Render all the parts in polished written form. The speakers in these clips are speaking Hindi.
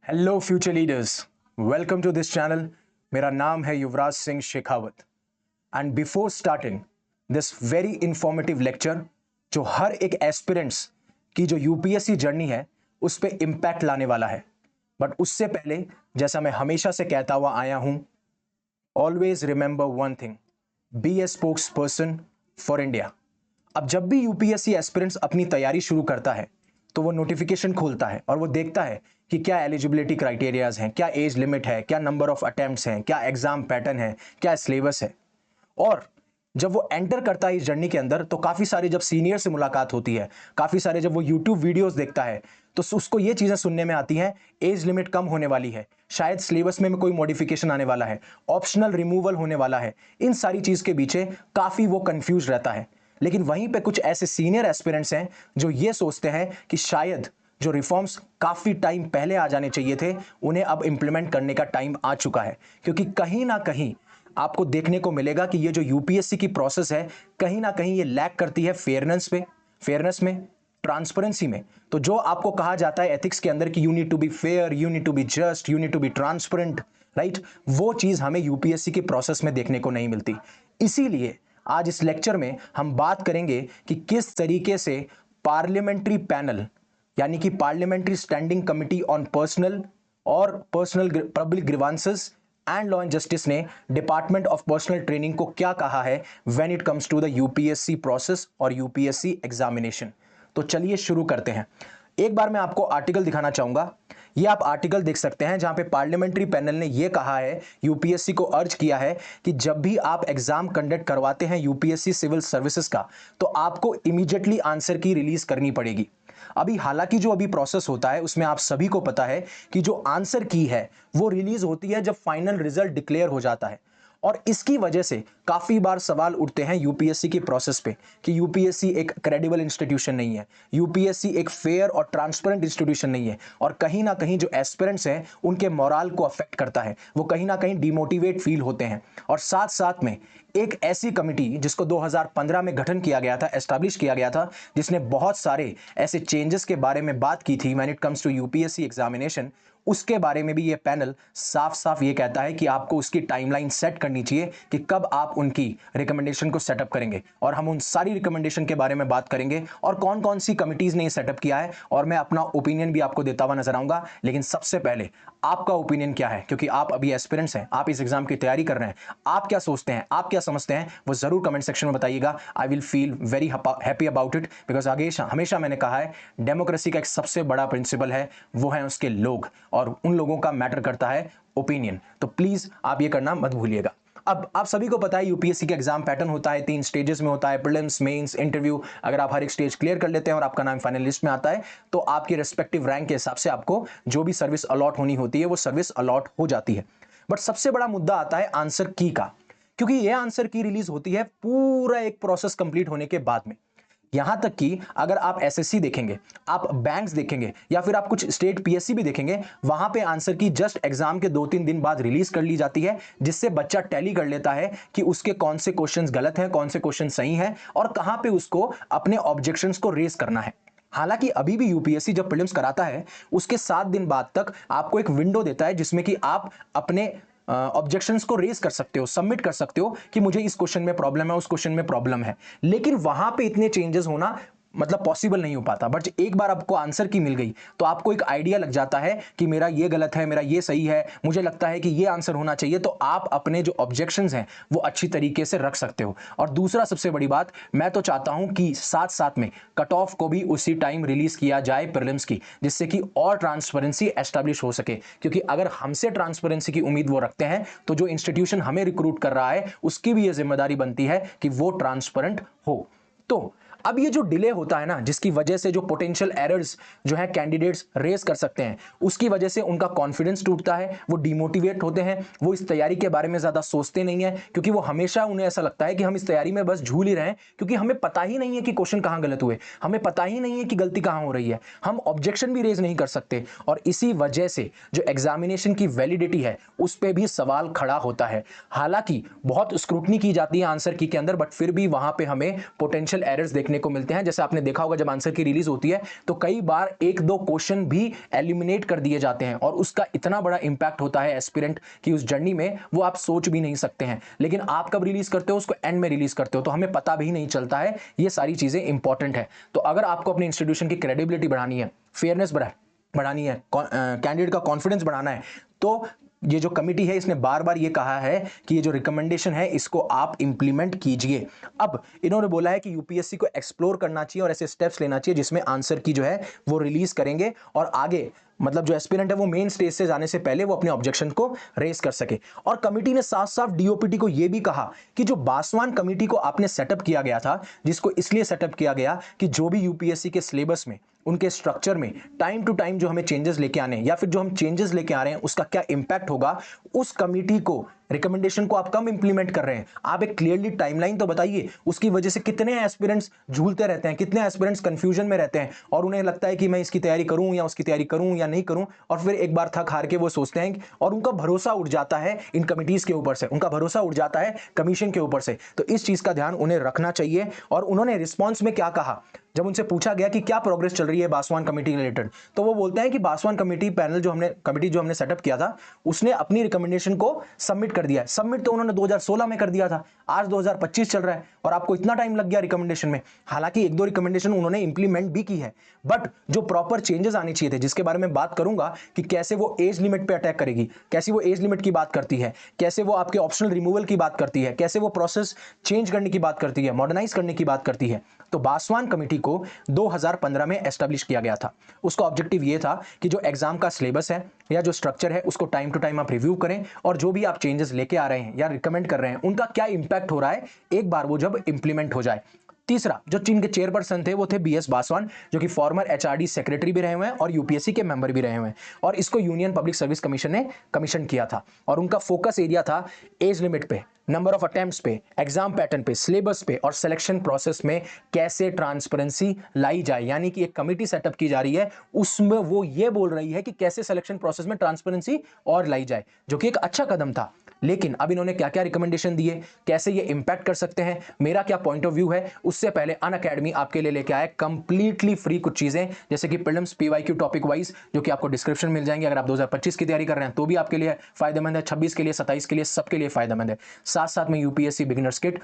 Hello future leaders, welcome to this channel. मेरा नाम है Yuvraj Singh Shekhawat and before starting this very informative lecture जो हर एक एस्पिरेंट्स की जो यूपीएससी जर्नी है उस पर इम्पैक्ट लाने वाला है। बट उससे पहले, जैसा मैं हमेशा से कहता हुआ आया हूं, always remember one thing, be a spokesperson for India. अब जब भी यूपीएससी एस्पिरेंट्स अपनी तैयारी शुरू करता है तो वो नोटिफिकेशन खोलता है और वो देखता है कि क्या एलिजिबिलिटी क्राइटेरियाज हैं, क्या एज लिमिट है, क्या नंबर ऑफ अटेम्प्ट्स हैं, क्या एग्जाम पैटर्न है, क्या सिलेबस है। और जब वो एंटर करता है इस जर्नी के अंदर तो काफ़ी सारे जब सीनियर से मुलाकात होती है, काफ़ी सारे जब वो यूट्यूब वीडियोस देखता है तो उसको ये चीज़ें सुनने में आती हैं, एज लिमिट कम होने वाली है, शायद सिलेबस में कोई मॉडिफिकेशन आने वाला है, ऑप्शनल रिमूवल होने वाला है। इन सारी चीज़ के पीछे काफ़ी वो कंफ्यूज रहता है। लेकिन वहीं पे कुछ ऐसे सीनियर एस्पिरेंट्स हैं जो ये सोचते हैं कि शायद जो रिफॉर्म्स काफ़ी टाइम पहले आ जाने चाहिए थे उन्हें अब इंप्लीमेंट करने का टाइम आ चुका है। क्योंकि कहीं ना कहीं आपको देखने को मिलेगा कि ये जो यूपीएससी की प्रोसेस है कहीं ना कहीं ये लैक करती है फेयरनेस में, ट्रांसपेरेंसी में। तो जो आपको कहा जाता है एथिक्स के अंदर कि you need to be fair, you need to be just, you need to be transparent, right, वो चीज़ हमें यूपीएससी की प्रोसेस में देखने को नहीं मिलती। इसीलिए आज इस लेक्चर में हम बात करेंगे कि किस तरीके से पार्लियामेंट्री पैनल यानी कि parliamentary standing committee on personal public grievances and law and justice ने डिपार्टमेंट ऑफ पर्सनल ट्रेनिंग को क्या कहा है when it comes to the UPSC process और यूपीएससी एग्जामिनेशन। तो चलिए शुरू करते हैं। एक बार मैं आपको आर्टिकल दिखाना चाहूंगा। ये आप आर्टिकल देख सकते हैं जहां पे पार्लियामेंट्री पैनल ने ये कहा है, यूपीएससी को अर्ज किया है कि जब भी आप एग्जाम कंडक्ट करवाते हैं यूपीएससी सिविल सर्विसेज का तो आपको इमीडिएटली आंसर की रिलीज करनी पड़ेगी। अभी हालांकि जो अभी प्रोसेस होता है उसमें आप सभी को पता है कि जो आंसर की है वो रिलीज होती है जब फाइनल रिजल्ट डिक्लेयर हो जाता है। और इसकी वजह से काफी बार सवाल उठते हैं यूपीएससी की प्रोसेस पे कि यूपीएससी एक क्रेडिबल इंस्टीट्यूशन नहीं है, यूपीएससी एक फेयर और ट्रांसपेरेंट इंस्टीट्यूशन नहीं है, और कहीं ना कहीं जो एस्पिरेंट्स हैं उनके मोराल को अफेक्ट करता है, वो कहीं ना कहीं डिमोटिवेट फील होते हैं। और साथ साथ में एक ऐसी कमिटी जिसको 2015 में गठन किया गया था, एस्टैब्लिश किया गया था, जिसने बहुत सारे ऐसे चेंजेस के बारे में बात की थी when it comes to UPSC examination, उसके बारे में भी ये पैनल साफ साफ ये कहता है कि आपको उसकी टाइमलाइन सेट करनी चाहिए कि कब आप उनकी रिकमेंडेशन को सेटअप करेंगे। और हम उन सारी रिकमेंडेशन के बारे में बात करेंगे और कौन कौन सी कमिटीज ने सेटअप किया है, और मैं अपना ओपिनियन भी आपको देता हुआ नजर आऊंगा। लेकिन सबसे पहले आपका ओपिनियन क्या है, क्योंकि आप अभी एस्पिरेंट्स हैं, आप इस एग्जाम की तैयारी कर रहे हैं, आप क्या सोचते हैं, आप क्या समझते हैं, वो जरूर कमेंट सेक्शन में बताइएगा। I will feel very happy about it, because आगे हमेशा मैंने कहा है डेमोक्रेसी का एक सबसे बड़ा प्रिंसिपल है वो है उसके लोग, और उन लोगों का मैटर करता है ओपिनियन। तो प्लीज आप ये करना मत भूलिएगा। अब आप सभी को पता है यूपीएससी का एग्जाम पैटर्न होता है, 3 स्टेजेस में होता है, प्रीलिम्स, मेंस, इंटरव्यू। अगर आप हर एक स्टेज क्लियर कर लेते हैं और आपका नाम फाइनल लिस्ट में आता है तो आपके रेस्पेक्टिव रैंक के हिसाब से आपको जो भी सर्विस अलॉट होनी होती है वो सर्विस अलॉट हो जाती है। बट सबसे बड़ा मुद्दा आता है आंसर की का, क्योंकि यह आंसर की रिलीज होती है पूरा एक प्रोसेस कंप्लीट होने के बाद में। यहां तक कि अगर आप एसएससी देखेंगे, आप बैंक्स देखेंगे, या फिर आप कुछ स्टेट पीएससी भी देखेंगे, वहां पे आंसर की जस्ट एग्जाम के 2-3 दिन बाद रिलीज कर ली जाती है, जिससे बच्चा टैली कर लेता है कि उसके कौन से क्वेश्चंस गलत हैं, कौन से क्वेश्चन सही हैं, और कहां पे उसको अपने ऑब्जेक्शंस को रेज करना है। हालांकि अभी भी यूपीएससी जब प्रीलिम्स कराता है उसके 7 दिन बाद तक आपको एक विंडो देता है जिसमें कि आप अपने ऑब्जेक्शंस को रेज कर सकते हो, सबमिट कर सकते हो कि मुझे इस क्वेश्चन में प्रॉब्लम है, उस क्वेश्चन में प्रॉब्लम है। लेकिन वहां पे इतने चेंजेस होना मतलब पॉसिबल नहीं हो पाता। बट एक बार आपको आंसर की मिल गई तो आपको एक आइडिया लग जाता है कि मेरा ये गलत है, मेरा ये सही है, मुझे लगता है कि ये आंसर होना चाहिए, तो आप अपने जो ऑब्जेक्शंस हैं वो अच्छी तरीके से रख सकते हो। और दूसरा सबसे बड़ी बात, मैं तो चाहता हूं कि साथ साथ में कट ऑफ को भी उसी टाइम रिलीज किया जाए प्रीलिम्स की, जिससे कि और ट्रांसपेरेंसी एस्टैब्लिश हो सके। क्योंकि अगर हमसे ट्रांसपेरेंसी की उम्मीद वो रखते हैं तो जो इंस्टीट्यूशन हमें रिक्रूट कर रहा है उसकी भी ये जिम्मेदारी बनती है कि वो ट्रांसपेरेंट हो। तो अब ये जो डिले होता है ना, जिसकी वजह से जो पोटेंशियल एरर्स जो है कैंडिडेट्स रेस कर सकते हैं, उसकी वजह से उनका कॉन्फिडेंस टूटता है, वो डिमोटिवेट होते हैं, वो इस तैयारी के बारे में ज्यादा सोचते नहीं है, क्योंकि वो हमेशा उन्हें ऐसा लगता है कि हम इस तैयारी में बस झूल ही रहे हैं, क्योंकि हमें पता ही नहीं है कि क्वेश्चन कहां गलत हुए, हमें पता ही नहीं है कि गलती कहां हो रही है, हम ऑब्जेक्शन भी रेज नहीं कर सकते। और इसी वजह से जो एग्जामिनेशन की वैलिडिटी है उस पर भी सवाल खड़ा होता है। हालांकि बहुत स्क्रूटनी की जाती है आंसर की के अंदर, बट फिर भी वहां पे हमें पोटेंशियल एरर्स देखने देखने को मिलते हैं। जैसे आपने देखा होगा जब आंसर की रिलीज होती है तो कई बार एक दो क्वेश्चन भी एलिमिनेट कर दिए जाते हैं और उसका इतना बड़ा इंपैक्ट होता है एस्पिरेंट की उस जर्नी में, वो आप सोच भी नहीं सकते हैं। लेकिन आप कब रिलीज करते हो? उसको एंड में रिलीज करते हो, तो हमें पता भी नहीं चलता है। ये सारी चीजें इंपॉर्टेंट है। तो अगर आपको अपने इंस्टीट्यूशन की क्रेडिबिलिटी बढ़ानी है, फेयरनेस बढ़ानी है, कैंडिडेट का कॉन्फिडेंस बढ़ाना है, तो ये जो कमिटी है इसने बार बार ये कहा है कि ये जो रिकमेंडेशन है इसको आप इंप्लीमेंट कीजिए। अब इन्होंने बोला है कि यूपीएससी को एक्सप्लोर करना चाहिए और ऐसे स्टेप्स लेना चाहिए जिसमें आंसर की जो है वो रिलीज करेंगे और आगे मतलब जो एस्पिरेंट है वो मेन स्टेज से जाने से पहले वो अपने ऑब्जेक्शन को रेज कर सके। और कमिटी ने साफ साफ डीओपीटी को यह भी कहा कि जो बासवान कमिटी को आपने सेटअप किया गया था, जिसको इसलिए सेटअप किया गया कि जो भी यूपीएससी के सिलेबस में, उनके स्ट्रक्चर में टाइम टू टाइम जो हमें चेंजेस लेके आने हैं या फिर जो हम चेंजेस लेके आ रहे हैं उसका क्या इंपैक्ट होगा, उस कमिटी को रिकमेंडेशन को आप कम इंप्लीमेंट कर रहे हैं। आप एक क्लियरली टाइमलाइन तो बताइए। उसकी वजह से कितने एस्पिरेंट्स झूलते रहते हैं, कितने एस्पिरेंट्स कंफ्यूजन में रहते हैं और उन्हें लगता है कि मैं इसकी तैयारी करूं या उसकी तैयारी करूं या नहीं करूं, और फिर एक बार थक हार के वो सोचते हैं और उनका भरोसा उठ जाता है इन कमिटीज के ऊपर से, उनका भरोसा उठ जाता है कमीशन के ऊपर से। तो इस चीज का ध्यान उन्हें रखना चाहिए। और उन्होंने रिस्पॉन्स में क्या कहा, जब उनसे पूछा गया कि क्या प्रोग्रेस चल रही है बासवान कमेटी रिलेटेड, तो वो बोलते हैं कि बासवान कमेटी पैनल जो हमने सेटअप किया था उसने अपनी रिकमेंडेशन को सबमिट कर दिया है। सबमिट तो उन्होंने 2016 में कर दिया था, आज 2025 चल रहा है और आपको इतना टाइम लग गया रिकमेंडेशन में। हालांकि एक दो रिकमेंडेशन उन्होंने इंप्लीमेंट भी की है, बट जो प्रॉपर चेंजेस आने चाहिए थे, जिसके बारे में बात करूंगा कि कैसे वो एज लिमिट पे अटैक करेगी, कैसे वो एज लिमिट की बात करती है, कैसे वो आपके ऑप्शनल रिमूवल की बात करती है, कैसे वो प्रोसेस चेंज करने की बात करती है, मॉडर्नाइज करने की बात करती है, तो बासवान कमेटी को 2015 में एस्टैब्लिश किया गया था। उसका ऑब्जेक्टिव यह था कि जो एग्जाम का सिलेबस है या जो स्ट्रक्चर है उसको टाइम टू टाइम आप रिव्यू करें और जो भी आप चेंजेस लेके आ रहे हैं या रिकमेंड कर रहे हैं उनका क्या इंपैक्ट हो रहा है एक बार वो जब इंप्लीमेंट हो जाए। तीसरा, जो टीम के चेयरपर्सन थे वो थे बीएस बासवान, जो कि फॉर्मर एचआरडी सेक्रेटरी भी रहे हुए हैं और यूपीएससी के मेंबर भी रहे हुए हैं, और इसको यूनियन पब्लिक सर्विस कमीशन ने कमीशन किया था। और उनका फोकस एरिया था एज लिमिट पे, नंबर ऑफ अटेम्प्ट्स पे, एग्जाम पैटर्न पे, सिलेबस पे और सिलेक्शन प्रोसेस में कैसे ट्रांसपेरेंसी लाई जाए। यानी कि एक कमेटी सेटअप की जा रही है, उसमें वो ये बोल रही है कि कैसे सिलेक्शन प्रोसेस में ट्रांसपेरेंसी और लाई जाए, जो कि एक अच्छा कदम था। लेकिन अब इन्होंने क्या क्या रिकमेंडेशन दिए, कैसे ये इंपैक्ट कर सकते हैं, मेरा क्या पॉइंट ऑफ व्यू है, उससे पहले अनअकैडमी आपके लिए लेके आया कंप्लीटली फ्री कुछ चीजें, जैसे कि प्रीलिम्स पीवाईक्यू टॉपिक वाइज, जो कि आपको डिस्क्रिप्शन मिल जाएंगे। अगर आप 2025 की तैयारी कर रहे हैं तो भी आपके लिए फायदेमंद है, 26 के लिए, 27 के लिए, सबके लिए फायदेमंद है। साथ साथ में यूपीएससी बिगिनर्स किट,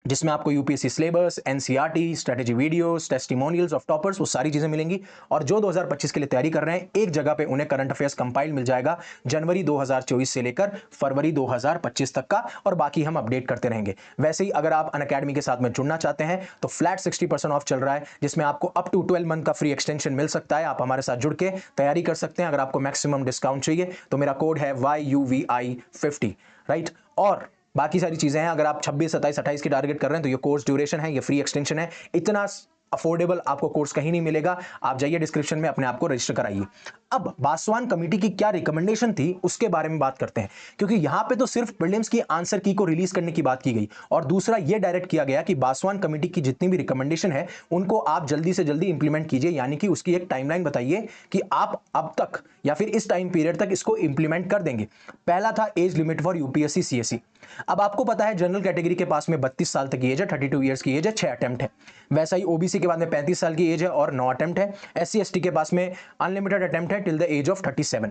जिसमें आपको UPSC syllabus, NCERT, strategy videos, testimonials of toppers, वो सारी चीजें मिलेंगी। और जो 2025 के लिए तैयारी कर रहे हैं एक जगह पे उन्हें करंट अफेयर्स कंपाइल मिल जाएगा जनवरी 2024 से लेकर फरवरी 2025 तक का, और बाकी हम अपडेट करते रहेंगे। वैसे ही अगर आप अनअकैडमी के साथ में जुड़ना चाहते हैं तो फ्लैट 60% ऑफ चल रहा है, जिसमें आपको अप टू 12 मंथ का फ्री एक्सटेंशन मिल सकता है। आप हमारे साथ जुड़ के तैयारी कर सकते हैं। अगर आपको मैक्सिमम डिस्काउंट चाहिए तो मेरा कोड है YUVI50, राइट। और बाकी सारी चीजें हैं, अगर आप 26, 27, 28 की टारगेट कर रहे हैं तो ये कोर्स ड्यूरेशन है, ये फ्री एक्सटेंशन है। इतना अफोर्डेबल आपको कोर्स कहीं नहीं मिलेगा। आप जाइए डिस्क्रिप्शन में अपने आप को रजिस्टर कराइए। अब बासवान कमेटी की क्या रिकमेंडेशन थी उसके बारे में बात करते हैं, क्योंकि यहां पे तो सिर्फ प्रीलिम्स की आंसर की को रिलीज करने की बात की गई, और दूसरा ये डायरेक्ट किया गया कि बासवान कमेटी की जितनी भी रिकमेंडेशन है उनको आप जल्दी से जल्दी इंप्लीमेंट कीजिए। यानी कि उसकी एक टाइमलाइन बताइए कि आप अब तक या फिर इस टाइम पीरियड तक इसको इंप्लीमेंट कर देंगे। पहला था age limit for UPSC CSC. अब आपको पता है जनरल कैटेगरी के पास में 32 साल तक की एज है, 32 ईयर्स की एज है, 6 अटेम्प्ट है। वैसा ही ओबीसी के बाद में 35 साल की एज है और 9 अटेम्प्ट है। एससी एसटी के पास में अनलिमिटेड अटेम्प्ट है टिल द एज ऑफ 37।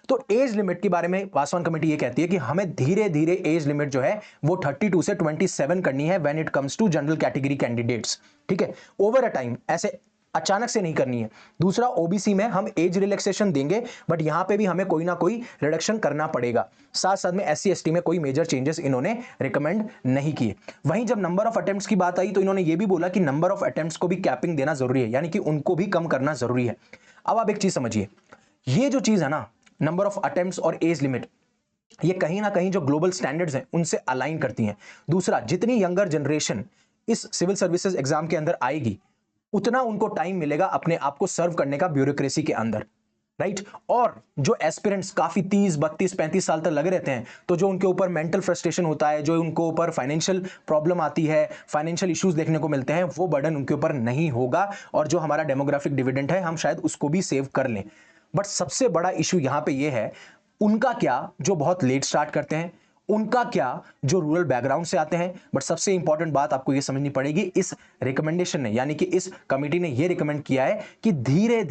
तो एज लिमिट के बारे में बासवान कमेटी ये कहती है कि हमें धीरे धीरे एज लिमिट जो है वो 32 से 27 करनी है when it comes to general category candidates. ठीक है, ओवर अ टाइम, ऐसे अचानक से नहीं करनी है। दूसरा, ओबीसी में हम एज रिलैक्सेशन देंगे, बट यहां पे भी हमें कोई ना कोई रिडक्शन करना पड़ेगा। साथ साथ में एससी एसटी में कोई मेजर चेंजेस इन्होंने रिकमेंड नहीं किए। वहीं जब नंबर ऑफ अटेम्प्ट्स की बात आई तो इन्होंने ये भी बोला कि नंबर ऑफ अटेम्प्ट्स को भी कैपिंग देना जरूरी है, यानी कि उनको भी कम करना जरूरी है। अब आप एक चीज समझिए, ये जो चीज है ना, नंबर ऑफ अटेम्प्ट्स और एज लिमिट, ये कहीं ना कहीं जो ग्लोबल स्टैंडर्ड्स हैं उनसे अलाइन करती हैं। दूसरा, जितनी यंगर जनरेशन इस सिविल सर्विसेज एग्जाम के अंदर आएगी उतना उनको टाइम मिलेगा अपने आप को सर्व करने का ब्यूरोक्रेसी के अंदर, राइट। और जो एस्पिरेंट्स काफी 30, 32, 35 साल तक लगे रहते हैं, तो जो उनके ऊपर मेंटल फ्रस्ट्रेशन होता है, जो उनको ऊपर फाइनेंशियल प्रॉब्लम आती है, फाइनेंशियल इश्यूज देखने को मिलते हैं, वो बर्डन उनके ऊपर नहीं होगा। और जो हमारा डेमोग्राफिक डिविडेंड है हम शायद उसको भी सेव कर लें। बट सबसे बड़ा इशू यहां पे ये है, उनका क्या जो बहुत लेट स्टार्ट करते हैं, उनका क्या जो रूरल बैकग्राउंड से आते हैं। बट सबसे इंपॉर्टेंट बात आपको ये समझनी पड़ेगी, इस रिकमेंडेशन ने यानी कि इस कमेटी ने ये रिकमेंड किया है कि धीरे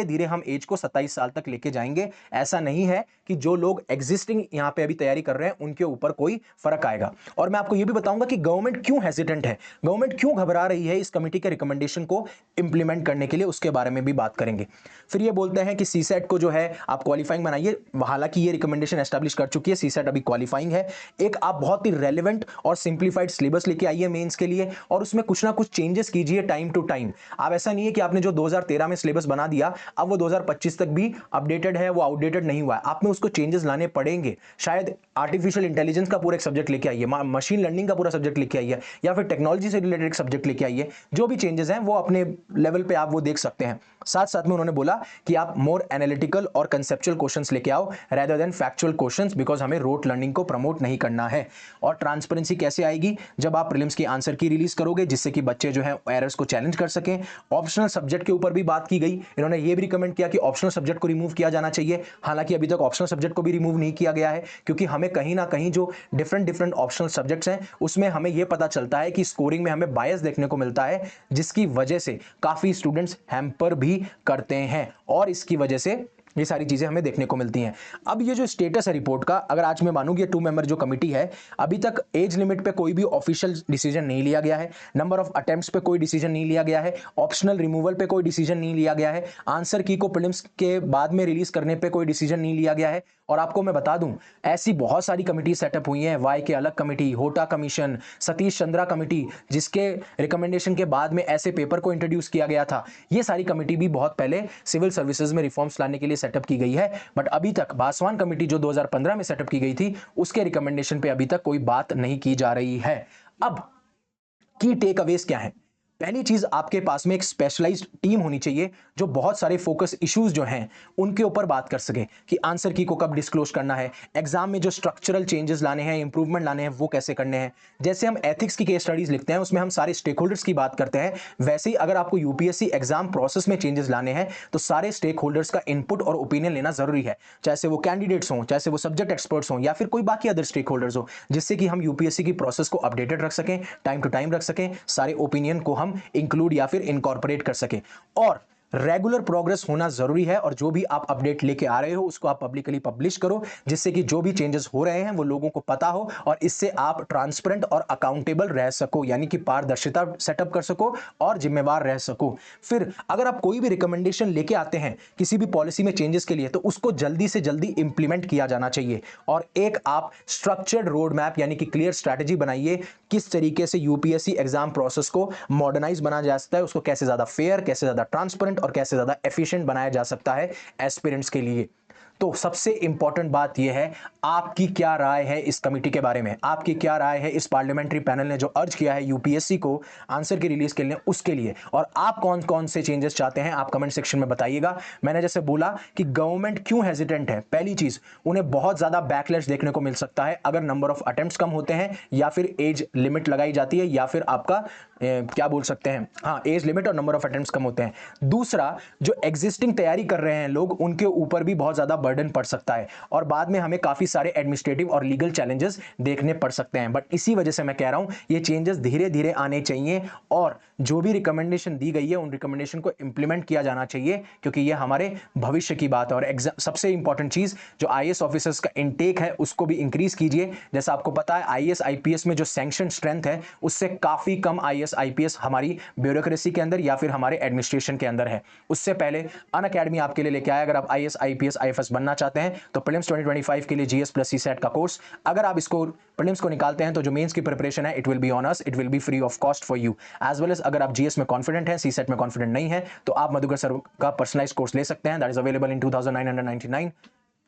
धीरे हम एज को 27 साल तक लेके जाएंगे। ऐसा नहीं है कि जो लोग एग्जिस्टिंग यहां पे अभी तैयारी कर रहे हैं उनके ऊपर कोई फर्क आएगा। और मैं आपको ये भी बताऊंगा कि गवर्नमेंट क्यों हेजिटेंट है, गवर्नमेंट क्यों घबरा रही है इस कमेटी के रिकमेंडेशन को इंप्लीमेंट करने के लिए, उसके बारे में भी बात करेंगे। फिर ये बोलते हैं कि सीसेट को जो है आप क्वालिफाइंग बनाइए। हालांकि ये रिकमेंडेशन एस्टैब्लिश कर चुकी है, सीसेट अभी क्वालिफाइंग है। एक आप बहुत ही रेलेवेंट और सिंप्लीफाइड सिलेबस लेके आइए मेंस के लिए, और उसमें कुछ ना कुछ चेंजेस कीजिए टाइम टू टाइम। आप ऐसा नहीं है कि आपने जो 2013 में सिलेबस बना दिया अब वो 2025 तक भी अपडेटेड है, वो आउटडेटेड नहीं हुआ है। आप में उसको चेंजेस लाने पड़ेंगे। शायद आर्टिफिशियल इंटेलिजेंस का पूरा एक सब्जेक्ट लेके आइए, मशीन लर्निंग का पूरा सब्जेक्ट लेके आइए, या फिर टेक्नोलॉजी से रिलेटेड एक सब्जेक्ट लेके आइए। जो भी चेंजेस हैं वो अपने लेवल पे आप वो देख सकते हैं। साथ साथ में उन्होंने बोला कि आप मोर एनालिटिकल और कंसेप्चुअल क्वेश्चंस लेके आओ rather than factual questions, because हमें रोट लर्निंग को प्रमोट नहीं करना है। और ट्रांसपेरेंसी कैसे आएगी, जब आप प्रीलिम्स की आंसर की रिलीज करोगे, जिससे कि बच्चे जो है एरर्स को चैलेंज कर सकें। ऑप्शनल सब्जेक्ट के ऊपर भी बात की गई, इन्होंने ये भी रिकमेंड किया कि ऑप्शनल सब्जेक्ट को रिमूव किया जाना चाहिए। हालांकि अभी तक ऑप्शनल सब्जेक्ट को भी रिमूव नहीं किया गया है, क्योंकि हमें कहीं ना कहीं जो डिफरेंट ऑप्शनल सब्जेक्ट्स हैं उसमें हमें यह पता चलता है कि स्कोरिंग में हमें बायस देखने को मिलता है, जिसकी वजह से काफी स्टूडेंट्स हैम्पर भी करते हैं, और इसकी वजह से ये सारी चीजें हमें देखने को मिलती हैं। अब ये जो स्टेटस है रिपोर्ट का, अगर आज मैं मानूंगी ये 2 मेंबर जो कमिटी है, अभी तक एज लिमिट पे कोई भी ऑफिशियल डिसीजन नहीं लिया गया है, नंबर ऑफ अटेम्प्ट्स पे कोई डिसीजन नहीं लिया गया है, ऑप्शनल रिमूवल पे कोई डिसीजन नहीं लिया गया है, आंसर की को प्रीलिम्स के बाद में रिलीज करने पे कोई डिसीजन नहीं लिया गया है। और आपको मैं बता दूं, ऐसी बहुत सारी कमिटी सेटअप हुई हैं, Y K Alagh committee, Hota commission, Satish Chandra committee, जिसके रिकमेंडेशन के बाद में ऐसे पेपर को इंट्रोड्यूस किया गया था। ये सारी कमिटी भी बहुत पहले सिविल सर्विसेज में रिफॉर्म्स लाने के लिए सेटअप की गई है। बट अभी तक बासवान कमेटी जो 2015 में सेटअप की गई थी, उसके रिकमेंडेशन पे अभी तक कोई बात नहीं की जा रही है। अब की टेक अवेज क्या है? पहली चीज, आपके पास में एक स्पेशलाइज्ड टीम होनी चाहिए जो बहुत सारे फोकस इश्यूज जो हैं उनके ऊपर बात कर सके कि आंसर की को कब डिस्क्लोज करना है, एग्जाम में जो स्ट्रक्चरल चेंजेस लाने हैं, इंप्रूवमेंट लाने हैं, वो कैसे करने हैं। जैसे हम एथिक्स की केस स्टडीज लिखते हैं, उसमें हम सारे स्टेक होल्डर्स की बात करते हैं, वैसे ही अगर आपको यूपीएससी एग्जाम प्रोसेस में चेंजेस लाने हैं तो सारे स्टेक होल्डर्स का इनपुट और ओपिनियन लेना जरूरी है, चाहे से वो कैंडिडेट्स हों, चाहे से वो सब्जेक्ट एक्सपर्ट्स हों, या फिर कोई बाकी अदर स्टेक होल्डर्स हो, जिससे कि हम यूपीएससी की प्रोसेस को अपडेटेड रख सकें, टाइम टू टाइम रख सकें, सारे ओपिनियन को हम इंक्लूड या फिर इनकॉर्पोरेट कर सके। और रेगुलर प्रोग्रेस होना जरूरी है, और जो भी आप अपडेट लेके आ रहे हो उसको आप पब्लिकली पब्लिश करो, जिससे कि जो भी चेंजेस हो रहे हैं वो लोगों को पता हो, और इससे आप ट्रांसपेरेंट और अकाउंटेबल रह सको, यानी कि पारदर्शिता सेटअप कर सको और जिम्मेवार रह सको। फिर अगर आप कोई भी रिकमेंडेशन लेके आते हैं किसी भी पॉलिसी में चेंजेस के लिए, तो उसको जल्दी से जल्दी इंप्लीमेंट किया जाना चाहिए, और एक आप स्ट्रक्चर्ड रोड मैप यानी कि क्लियर स्ट्रैटेजी बनाइए किस तरीके से यूपीएससी एग्जाम प्रोसेस को मॉडर्नाइज बनाया जा सकता है, उसको कैसे ज्यादा फेयर, कैसे ज्यादा ट्रांसपेरेंट और कैसे ज्यादा एफिशिएंट बनाया जा सकता है एस्पिरेंट्स के लिए। तो सबसे इंपॉर्टेंट बात यह है, आपकी क्या राय है इस कमेटी के बारे में, आपकी क्या राय है इस पार्लियामेंट्री पैनल ने जो अर्ज किया है यूपीएससी को आंसर की रिलीज के लिए, उसके लिए, और आप कौन कौन से चेंजेस चाहते हैं आप कमेंट सेक्शन में बताइएगा। मैंने जैसे बोला कि गवर्नमेंट क्यों हेजिटेंट है, पहली चीज, उन्हें बहुत ज्यादा बैकलैश देखने को मिल सकता है अगर नंबर ऑफ अटेम्प्ट्स कम होते हैं, या फिर एज लिमिट लगाई जाती है, या फिर आपका क्या बोल सकते हैं, हाँ, एज लिमिट और नंबर ऑफ अटेम्प्ट्स कम होते हैं। दूसरा, जो एग्जिस्टिंग तैयारी कर रहे हैं लोग, उनके ऊपर भी बहुत ज्यादा बर्डन पड़ सकता है, और बाद में हमें काफी सारे एडमिनिस्ट्रेटिव और लीगल चैलेंजेस देखने पड़ सकते हैं। बट इसी वजह से मैं कह रहा हूं ये चेंजेस धीरे धीरे आने चाहिए, और जो भी रिकमेंडेशन दी गई है उन रिकमेंडेशन को इंप्लीमेंट किया जाना चाहिए, क्योंकि ये हमारे भविष्य की बात है। और सबसे इंपॉर्टेंट चीज, जो आईएएस ऑफिसर्स का इनटेक है उसको भी इंक्रीज कीजिए। जैसा आपको पता है आईएएस आईपीएस में जो सैंक्शन स्ट्रेंथ है उससे काफी कम आईएएस आईपीएस हमारी ब्यूरोक्रेसी के अंदर या फिर हमारे एडमिनिस्ट्रेशन के अंदर है। उससे पहले अनअकैडमी आपके लिए लेके आया, अगर आप आईएएस आईपीएस आईएफएस बनना चाहते हैं तो प्रीलिम्स 2025 के लिए जीएस प्लस सीसेट का कोर्स, अगर आप इसको प्रीलिम्स को निकालते हैं तो जो मेंस की प्रिपरेशन है it will be on us, it will be free of cost for you. As well as अगर आप जीएस में कॉन्फिडेंट हैं, सीसेट में कॉन्फिडेंट नहीं है, तो आप मधुकर सर का पर्सनलाइज कोर्स ले सकते हैं, that is available in 2999।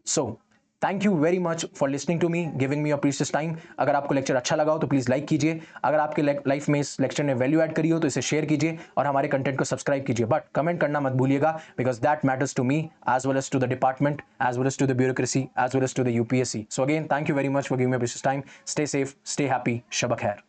So thank you very much for listening to me, giving me your precious time. अगर आपको लेक्चर अच्छा लगा हो तो प्लीज लाइक कीजिए, अगर आपके लाइफ में इस लेक्चर ने वैल्यू ऐड करी हो तो इसे शेयर कीजिए, और हमारे कंटेंट को सब्सक्राइब कीजिए। बट कमेंट करना मत भूलिएगा, because that matters to me as well as to the department, as well as to the bureaucracy, as well as to the UPSC. So again thank you very much for giving me precious time. Stay safe, stay happy, शब खैर।